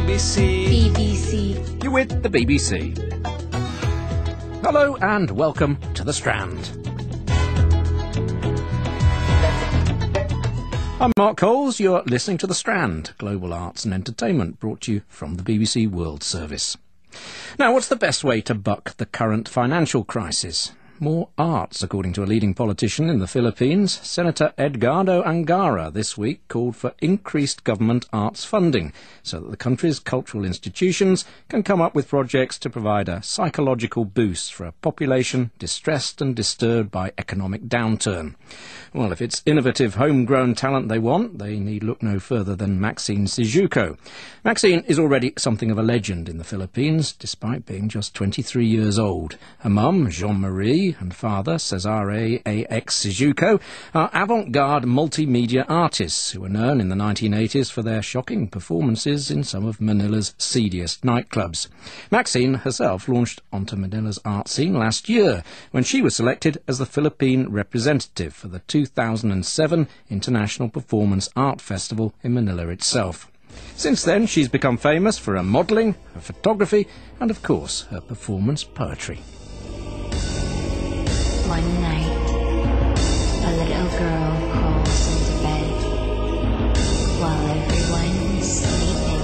BBC. BBC. You're with the BBC. Hello and welcome to the Strand. I'm Mark Coles, you're listening to the Strand, global arts and entertainment brought to you from the BBC World Service. Now, what's the best way to buck the current financial crisis? More arts, according to a leading politician in the Philippines. Senator Edgardo Angara this week called for increased government arts funding so that the country's cultural institutions can come up with projects to provide a psychological boost for a population distressed and disturbed by economic downturn. Well, if it's innovative, homegrown talent they want, they need look no further than Maxine Syjuco. Maxine is already something of a legend in the Philippines, despite being just 23 years old. Her mum, Jean-Marie, and father, Cesare A.X. Syjuco, are avant-garde multimedia artists who were known in the 1980s for their shocking performances in some of Manila's seediest nightclubs. Maxine herself launched onto Manila's art scene last year when she was selected as the Philippine representative for the 2007 International Performance Art Festival in Manila itself. Since then, she's become famous for her modelling, her photography, and of course, her performance poetry. One night, a little girl crawls into bed while everyone is sleeping,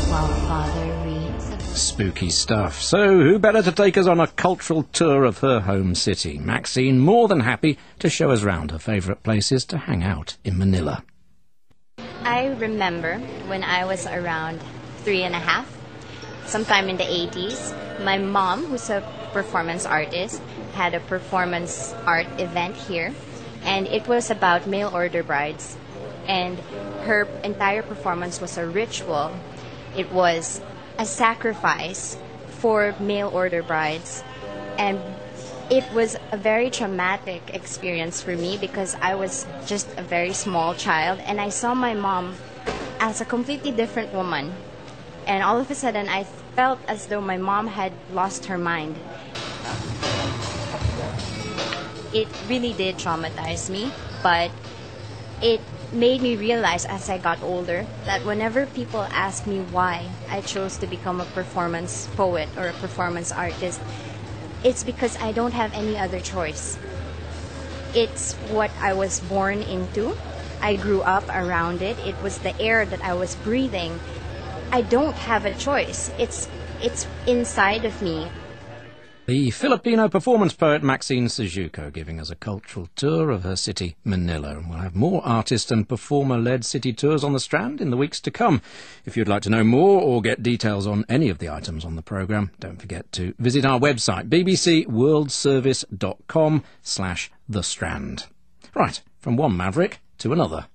while father reads a book. Spooky stuff. So who better to take us on a cultural tour of her home city? Maxine more than happy to show us round her favourite places to hang out in Manila. I remember when I was around 3.5, sometime in the 80s, my mom, who's a performance artist, had a performance art event here, and it was about mail order brides, and her entire performance was a ritual. It was a sacrifice for mail order brides, and it was a very traumatic experience for me because I was just a very small child and I saw my mom as a completely different woman, and all of a sudden I felt as though my mom had lost her mind. It really did traumatize me, but it made me realize as I got older that whenever people ask me why I chose to become a performance poet or a performance artist, it's because I don't have any other choice. It's what I was born into. I grew up around it. It was the air that I was breathing. I don't have a choice. It's inside of me. The Filipino performance poet Maxine Syjuco giving us a cultural tour of her city, Manila. And we'll have more artist and performer-led city tours on the Strand in the weeks to come. If you'd like to know more or get details on any of the items on the programme, don't forget to visit our website, bbcworldservice.com/The Strand. Right, from one maverick to another.